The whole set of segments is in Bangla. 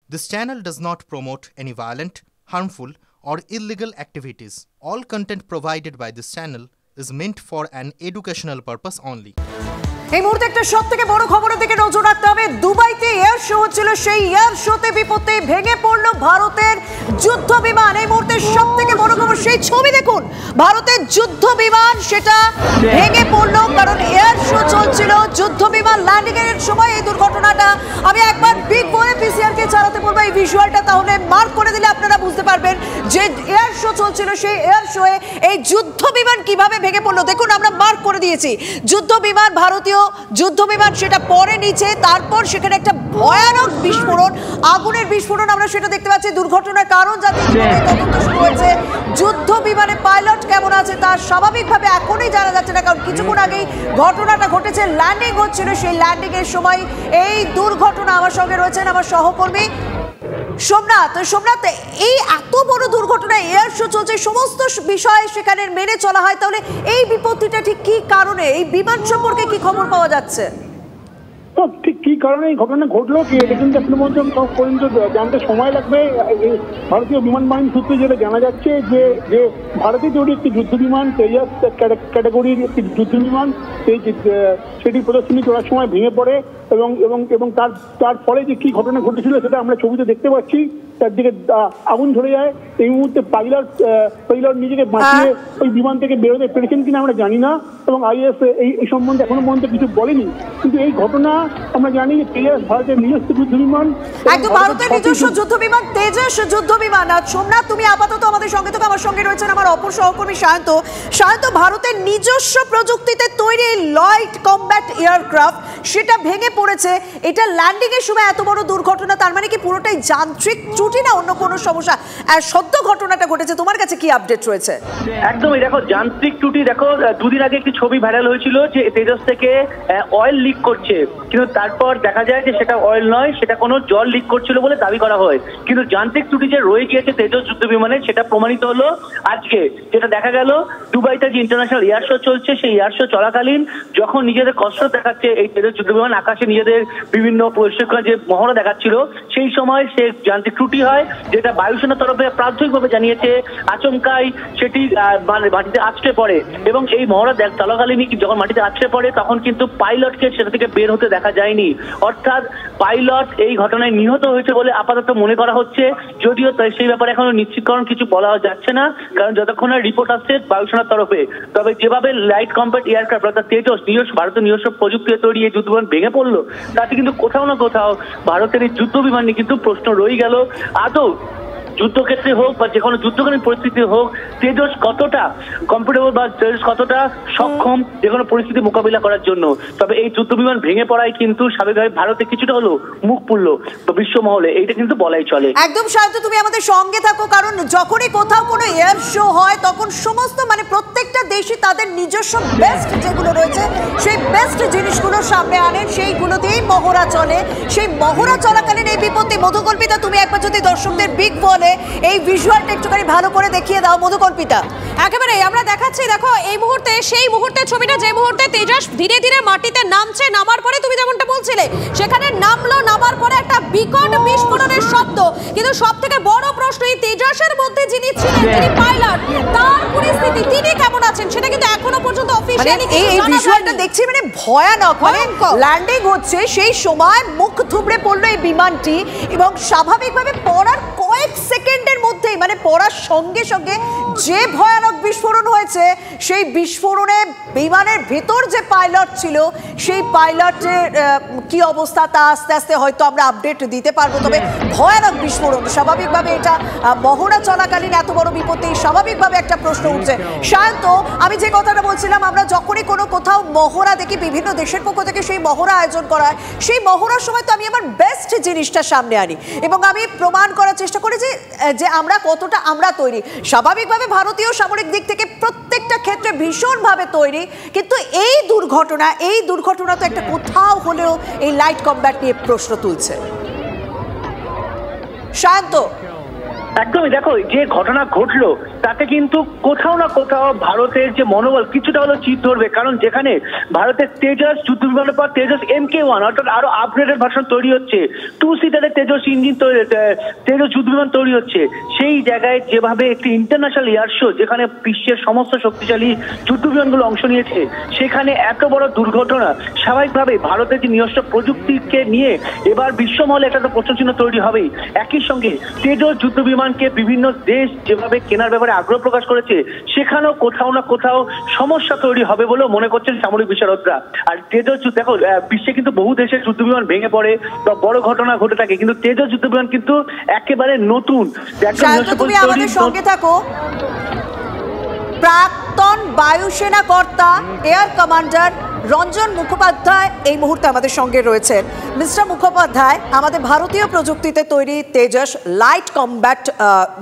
This channel does not promote any violent, harmful, or illegal activities. All content provided by this channel is meant for an educational purpose only. এই মুহূর্তে একটা সবথেকে বড় খবরের দিকে নজর রাখতে হবে। দুবাইতে এয়ার শো হচ্ছিল, সেই এয়ার শোতে বিপত্তি, ভেঙে পড়লো ভারতের যুদ্ধ বিমান। এই মুহূর্তে সবথেকে বড় খবর, সেই ছবি দেখুন, ভারতের যুদ্ধ বিমান সেটা ভেঙে পড়লো, কারণ এয়ার শো চলছিল, যুদ্ধ বিমান ল্যান্ডিং এর সময় এই দুর্ঘটনাটা। আমি একবার বিগ বলে পিসিআর কে চালাতে বলবো এই ভিজুয়ালটা, তাহলে মার্ক করে দিলে আপনারা বুঝতে পারবেন যে এয়ার শো চলছিল, সেই এয়ার শোয়ে এই যুদ্ধ বিমান কিভাবে ভেঙে পড়লো। দেখুন, আমরা মার্ক করে দিয়েছি যুদ্ধ বিমান, ভারতীয় যুদ্ধ বিমান, সেটা পরে নিচে, তারপর সেখানে একটা ভয়ানক বিস্ফোরণ, আগুনের বিস্ফোরণ আমরা সেটা দেখতে পাচ্ছি। দুর্ঘটনার কারণ যাতে তদন্ত শুরু হয়েছে। যুদ্ধ বিমানে পাইলট কেমন আছে তার স্বাভাবিকভাবে এখনই জানা যাচ্ছে না, কারণ কিছুক্ষণ আগেই ঘটনাটা ঘটেছে, ল্যান্ডিং হচ্ছিল, সেই ল্যান্ডিং এর সময় এই দুর্ঘটনা। আমার সঙ্গে রয়েছেন আমার সহকর্মী সোমনাথ। সোমনাথ, এই এত বড় দুর্ঘটনা, এয়ার শো চলছে, সমস্ত বিষয় সেখানে মেনে চলা হয়, তাহলে এই বিপত্তিটা ঠিক কি কারণে, এই বিমান সম্পর্কে কি খবর পাওয়া যাচ্ছে? ঠিক কি কারণে এই ঘটনা ঘটলো কি এটা কিন্তু এখনো পর্যন্ত জানতে সময় লাগবে। ভারতীয় বিমান বাহিনী সূত্রে যেটা জানা যাচ্ছে যে ভারতীয় তৈরি একটি যুদ্ধ বিমান, তেজাস ক্যাটাগরির একটি যুদ্ধ বিমান, সেটি প্রদর্শনী করার সময় ভেঙে পড়ে এবং তার ফলে যে কি ঘটনা ঘটেছিল সেটা আমরা ছবিতে দেখতে পাচ্ছি। তার দিকে আগুন ধরে যায়। এই মুহূর্তে পাইলট নিজেকে বাঁচিয়ে ওই বিমান থেকে বেরোতে পেরেছেন কিনা আমরা জানি না, এবং আইএস এই সম্বন্ধে এখনো পর্যন্ত কিছু বলেনি। কিন্তু এই ঘটনা আমরা জানি যে তেজাস ভারতের নিজস্ব যুদ্ধ বিমান, একদম ভারতের নিজস্ব যুদ্ধ বিমান, তেজাস যুদ্ধ বিমান। আর সোমনাথ, তুমি আপাতত আমাদের সঙ্গে থেকে, আমার সঙ্গে রয়েছেন আমার অপর সহকর্মী সায়ন্ত। সায়ন্ত, ভারতের নিজস্ব প্রযুক্তিতে তৈরি লাইট কমব্যাট এয়ারক্রাফট সেটা ভেঙে পড়েছে, এটা ল্যান্ডিং এর সময় এত বড় দুর্ঘটনা, তার মানে কি পুরোটাই যান্ত্রিক ত্রুটি না অন্য কোনো সমস্যা? আর সদ্য ঘটনাটা ঘটেছে, তোমার কাছে কি আপডেট রয়েছে? একদমই, দেখো যান্ত্রিক ত্রুটি। দেখো, দুদিন আগে একটি ছবি ভাইরাল হয়েছিল যে তেজস থেকে অয়েল লিক করছে, কিন্তু তারপর দেখা যায় যে সেটা অয়েল নয়, সেটা কোনো জল লিক করছিল বলে দাবি করা হয়। কিন্তু যান্ত্রিক ত্রুটি যে রয়ে গিয়েছে তেজস যুদ্ধ বিমানে, সেটা প্রমাণিত হলো আজকে। যেটা দেখা গেল দুবাইতে যে ইন্টারন্যাশনাল এয়ার শো চলছে, সেই এয়ার শো চলাকালীন যখন নিজেদের কষ্ট দেখাচ্ছে এই তেজস যুদ্ধ বিমান, আকাশে নিজেদের বিভিন্ন প্রশিক্ষণ যে মহড়া দেখাচ্ছিল, সেই সময় সে যান্ত্রিক ত্রুটি হয়, যেটা বায়ুসেনার তরফে প্রাথমিকভাবে জানিয়েছে আচমকাই সেটি মাটিতে আছড়ে পড়ে, এবং এই মহড়া চলাকালীনই যখন মাটিতে আছড়ে পড়ে তখন কিন্তু পাইলটকে সেটা থেকে বের হতে দেখা যায়নি। অর্থাৎ পাইলট এই ঘটনায় নিহত হয়েছে বলে আপাতত মনে করা হচ্ছে, যদিও সেই ব্যাপারে এখনো নিশ্চিতকরণ কিছু বলা যাচ্ছে না, কারণ যতক্ষণ রিপোর্ট আসছে বায়ুসেনার তরফে। তবে যেভাবে লাইট কমব্যাট এয়ারক্রাফট অর্থাৎ তেজস ভারতের নিজস্ব প্রযুক্তি তৈরি এই যুদ্ধ বিমান ভেঙে পড়লো, তাতে কিন্তু কোথাও না কোথাও ভারতের এই যুদ্ধ বিমান নিয়ে কিন্তু প্রশ্ন রয়ে গেল। আদৌ যুদ্ধক্ষেত্রে হোক বা যে কোনো যুদ্ধকালীন পরিস্থিতি হোক, তেজস কতটা কমফোর্টেবল বা তেজস কতটা সক্ষম যে কোনো পরিস্থিতি মোকাবিলা করার জন্য। তবে এই যুদ্ধ বিমান ভেঙে পড়ায় কিন্তু স্বাভাবিকভাবে ভারতে কিছুটা হলো মুখ পুড়লো বিশ্ব মহলে, এইটা কিন্তু বলাই চলে। একদম সায়ন্ত, তুমি আমাদের সঙ্গে থাকো, কারণ যখনই কোথাও কোনো এয়ার শো হয় তখন সমস্ত প্রত্যেকটা দেশই তাদের নিজস্ব বেস্ট যেগুলো রয়েছে সেই বেস্ট জিনিসগুলো সামনে আনে, সেইগুলো দিয়েই মহড়া চলে। সেই মহড়া চলাকালীন এই বিপত্তি। মধুকল্পিতা, তুমি একবার যদি দর্শকদের বিগ বলে এই ভিজুয়ালটা একটুখানি ভালো করে দেখিয়ে দাও। মধুকল্পিতা, একেবারে আমরা দেখাচ্ছি, দেখো এই মুহূর্তে সেই মুহূর্তের ছবিটা, যে মুহূর্তে তেজস ধীরে ধীরে মাটিতে নামছে, নামার পরে তুমি যেমনটা বলছিলে সেখানে নামলো, নামার পরে একটা বিকট বিস্ফোরণের শব্দ। কিন্তু সব থেকে বড় প্রশ্ন, এই তেজসের মধ্যে যিনি ছিলেন, যিনি পাইলট, তার পরিস্থিতি, তিনি কেমন আছেন সেটা কিন্তু এখনো পর্যন্ত অফিশিয়ালি এই ভিজুয়ালটা দেখছি ভয়ানক। ল্যান্ডিং হচ্ছে সেই সময় মুখ থুবড়ে পড়লো এই বিমানটি, এবং স্বাভাবিকভাবে পড়ার কয়েক সেকেন্ডের মধ্যেই পড়ার সঙ্গে সঙ্গে যে ভয়ানক বিস্ফোরণ হয়েছে, সেই বিস্ফোরণে বিমানের ভেতর যে পাইলট ছিল সেই পাইলটের কি অবস্থা তা আস্তে আস্তে হয়তো আমরা আপডেট দিতে পারবো। তবে ভয়ানক বিস্ফোরণ, স্বাভাবিকভাবে এটা মহড়া চলাকালীন এত বড় বিপত্তি, স্বাভাবিকভাবে একটা প্রশ্ন উঠছে। সায়ন্ত, আমি যে কথাটা বলছিলাম, আমরা যখনই কোথাও মহড়া দেখি, বিভিন্ন দেশের পক্ষ থেকে সেই মহড়া আয়োজন করা হয়, সেই মহড়ার সময় তো আমি আমার বেস্ট জিনিসটা সামনে আনি এবং আমি প্রমাণ করার চেষ্টা করি যে আমরা কতটা আমরা তৈরি। স্বাভাবিকভাবে ভারতীয় সামরিক দিক থেকে প্রত্যেকটা ক্ষেত্রে ভীষণভাবে তৈরি, কিন্তু এই দুর্ঘটনা তো একটা কোথাও হলেও এই লাইট কমব্যাট নিয়ে প্রশ্ন তুলছে। শান্ত, একদমই, দেখো যে ঘটনা ঘটলো তাতে কিন্তু কোথাও না কোথাও ভারতের যে মনোবল কিছুটা হলো চিত ধরবে, কারণ যেখানে ভারতের তেজস যুদ্ধ বিমানের পর তেজস MK1 অর্থাৎ আরো আপগ্রেডেড ভার্সন তৈরি হচ্ছে, 2 সিটারের তেজস ইঞ্জিন তেজস যুদ্ধ বিমান তৈরি হচ্ছে, সেই জায়গায় যেভাবে একটি ইন্টারন্যাশনাল এয়ার শো যেখানে বিশ্বের সমস্ত শক্তিশালী যুদ্ধ বিমানগুলো অংশ নিয়েছে, সেখানে এত বড় দুর্ঘটনা, স্বাভাবিকভাবে ভারতের যে নিজস্ব প্রযুক্তিকে নিয়ে এবার বিশ্বমহলে একটা তো প্রশ্নচিহ্ন তৈরি হবেই। একই সঙ্গে তেজস যুদ্ধ বিমানকে বিভিন্ন দেশ যেভাবে কেনার ব্যাপারে আগ্রহ প্রকাশ করেছে, সেখানেও কোথাও না কোথাও সমস্যা তৈরি হবে বলেও মনে করছেন সামরিক বিশারদরা। আর তেজস দেখো বিশ্বে কিন্তু বহু দেশের যুদ্ধ বিমান ভেঙে পড়ে বা বড় ঘটনা ঘটে থাকে, কিন্তু তেজস যুদ্ধ বিমান কিন্তু একেবারে নতুন। তুমি আমাদের সঙ্গে থাকো। প্রাক্তন বায়ুসেনা কর্তা এয়ার কমান্ডার রঞ্জন মুখোপাধ্যায় এই মুহূর্তে আমাদের সঙ্গে রয়েছেন। মিস্টার মুখোপাধ্যায়, আমাদের ভারতীয় প্রযুক্তিতে তৈরি তেজস লাইট কমব্যাট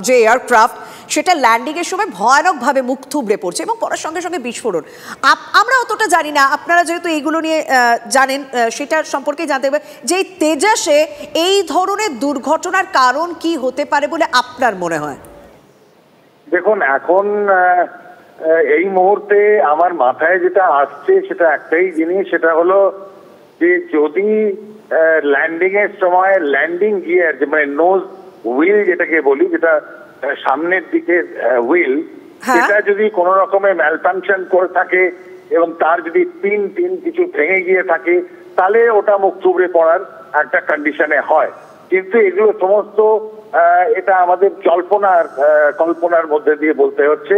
যে এয়ারক্রাফট, সেটা ল্যান্ডিং এর সময় ভয়ানকভাবে মুখ থুবড়ে পড়ছে এবং পড়ার সঙ্গে সঙ্গে বিস্ফোরণ। আমরা অতটা জানি না, আপনারা যেহেতু এইগুলো নিয়ে জানেন সেটার সম্পর্কে জানতে হবে যে তেজসে এই ধরনের দুর্ঘটনার কারণ কি হতে পারে বলে আপনার মনে হয়? দেখুন, এখন এই মুহূর্তে আমার মাথায় যেটা আসছে সেটা একটাই জিনিস, সেটা হলো যে যদি ল্যান্ডিং এর সময় ল্যান্ডিং গিয়ার মানে নোজ হুইল যেটাকে বলি, যেটা সামনের দিকে হুইল, সেটা যদি কোনো রকমের ম্যালফাংশন করে থাকে এবং তার যদি পিন কিছু ভেঙে গিয়ে থাকে, তাহলে ওটা মুখ থুবড়ে পড়ার একটা কন্ডিশনে হয়। কিন্তু এগুলো সমস্ত এটা আমাদের কল্পনার মধ্যে দিয়ে বলতে হচ্ছে।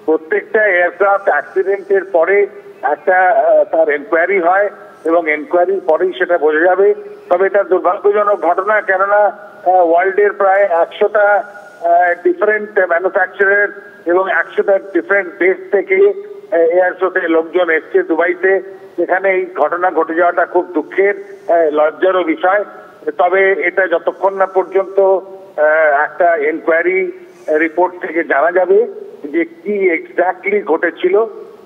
প্রত্যেকটা এয়ারক্রাফট অ্যাক্সিডেন্টের পরে একটা তার এনকোয়ারি হয় এবং এনকোয়ারির পরেই সেটা বোঝা যাবে। তবে এটা দুর্ভাগ্যজনক ঘটনা, কেননা ওয়ার্ল্ডের প্রায় 100টা ডিফারেন্ট ম্যানুফ্যাকচারার এবং 100টা ডিফারেন্ট দেশ থেকে এয়ার শোতে লোকজন এসছে দুবাইতে, সেখানে এই ঘটনা ঘটে যাওয়াটা খুব দুঃখের, লজ্জারও বিষয়। তবে এটা যতক্ষণ না পর্যন্ত একটা এনকোয়ারি রিপোর্ট থেকে জানা যাবে যে কি এক্স্যাক্টলি ঘটেছিল,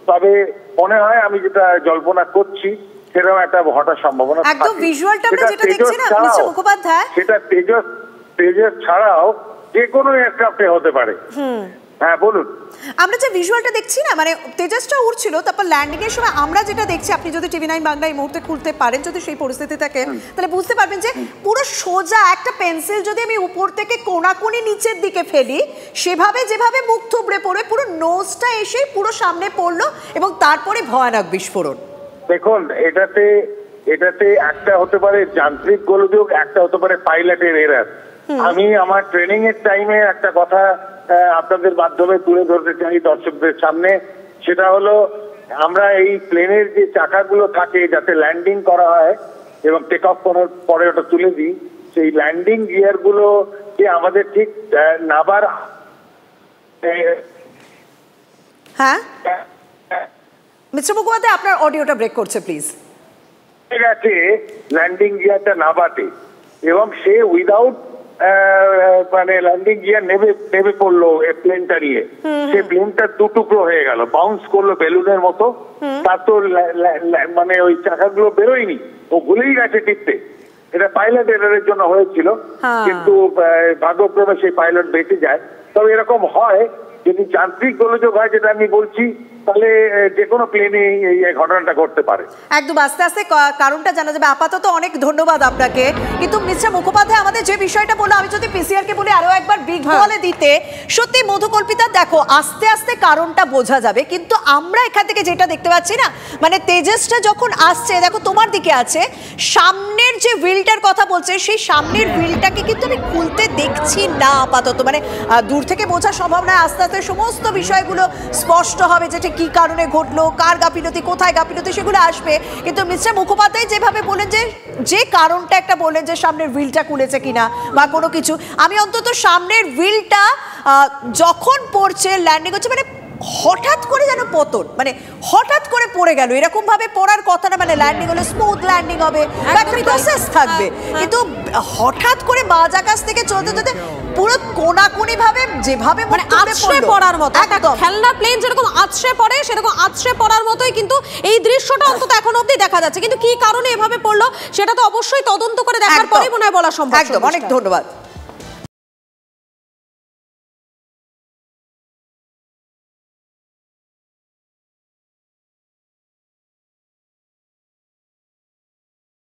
তবে মনে হয় আমি যেটা জল্পনা করছি সেরকম একটা ঘটার সম্ভাবনা থাকে। একদম ভিজুয়ালটা আমরা যেটা দেখছি না মিস্টার মুখোপাধ্যায়, সেটা তেজস ছাড়াও যে কোনো এয়ারক্রাফটে হতে পারে। হ্যাঁ বলুন। আমরা যে ভিজুয়ালটা দেখছি না, মানে তেজসটা উড়ছিল, তারপর ল্যান্ডিং এর সময় আমরা যেটা দেখছি, আপনি যদি TV9 বাংলা এই মুহূর্তে খুলতে পারেন, যদি সেই পরিস্থিতি থাকে, তাহলে বুঝতে পারবেন যে পুরো সোজা একটা পেন্সিল যদি আমি উপর থেকে কোণাকুনি নিচের দিকে ফেলি, সেভাবে যেভাবে মুখ থুবড়ে পড়ে পুরো নোজটা এসে পুরো সামনে পড়লো এবং তারপরে ভয়ানক বিস্ফোরণ। দেখুন, এটাতে একটা হতে পারে যান্ত্রিক গোলযোগ, একটা হতে পারে পাইলটের এরার। আমি আমার ট্রেনিং এর টাইমে একটা কথা আপনাদের মাধ্যমে তুলে ধরতে চাই দর্শকদের সামনে, সেটা হলো আমরা এই প্লেনের যে চাকাগুলো থাকে যাতে ল্যান্ডিং করা হয় এবং টেক অফ করার পরে ওটা তুলে দিই, সেই ল্যান্ডিং গিয়ার গুলো যে আমাদের ঠিক নাবার হ্যাঁ মিস্টার মুখোপাধ্যায়, আপনার অডিওটা ব্রেক করছে, প্লিজ। গেছে ল্যান্ডিং গিয়ারটা নাবাতে এবং সে উইদাউট মানে ল্যান্ডিং গিয়ার নেমে পড়লো প্লেনটা নিয়ে, সে প্লেনটা দু টুকরো হয়ে গেল, বাউন্স করলো বেলুনের মতো। তার তো মানে ওই চাকাগুলো বেরোয়নি, ও ভুলেই গেছে টিপতে। এটা পাইলট এরারের জন্য হয়েছিল, কিন্তু ভাগ্যক্রমে সেই পাইলট বেঁচে যায়। তবে এরকম হয় যদি যান্ত্রিক গোলযোগ হয়, যেটা আমি বলছি, তাহলে যে কোনো প্লেনে এই ঘটনাটা ঘটতে পারে। একদম আস্তে আস্তে কারণটা জানা যাবে। আপাতত অনেক ধন্যবাদ আপনাকে। কিন্তু মিস্টার মুখোপাধ্যায়, আমাদের যে বিষয়টা বললো, আমি যদি পিসিআর কে বলি আরো একবার বিগ বলে দিতে, সত্যি মধুকল্পিতা, দেখো আস্তে আস্তে কারণটা বোঝা যাবে। কিন্তু আমরা এখান থেকে যেটা দেখতে পাচ্ছি না, মানে তেজসটা যখন আসছে, দেখো তোমার দিকে আছে, সামনের যে হুইলটার কথা বলছে, সেই সামনের হুইলটাকে কিন্তু আমি খুলতে দেখছি না আপাতত। মানে দূর থেকে বোঝা সম্ভব নয়, আস্তে আস্তে সমস্ত বিষয়গুলো স্পষ্ট হবে, যেটা কি কারণে ঘটলো, কার গাফিলতি, কোথায় গাফিলতি, সেগুলো আসবে। কিন্তু মিস্টার মুখোপাধ্যায় যেভাবে বলেন, যে কারণটা একটা বলেন যে সামনের হুইলটা খুলেছে কিনা বা কোনো কিছু, আমি অন্তত সামনের হুইলটা যখন পড়ছে, ল্যান্ডিং হচ্ছে, মানে হঠাৎ করে যেন পতন, মানে হঠাৎ করে পড়ে গেল, এরকম ভাবে পড়ার কথা না। মানে ল্যান্ডিং হলে স্মুথ ল্যান্ডিং হবে, একটা প্রসেস থাকবে, কিন্তু হঠাৎ করে বাজ আকাশ থেকে চলতে চলতে পুরো কোণাকুনি ভাবে যেভাবে মানে আছড়ে পড়ার মতো, একটা খেলনা প্লেন যেরকম আছড়ে পড়ে, সেরকম আছড়ে পড়ার মতোই কিন্তু এই দৃশ্যটা অন্তত এখন অবধি দেখা যাচ্ছে। কিন্তু কি কারণে এভাবে পড়লো সেটা তো অবশ্যই তদন্ত করে দেখার পরেই মনে হয় বলা সম্ভব। একদম, অনেক ধন্যবাদ।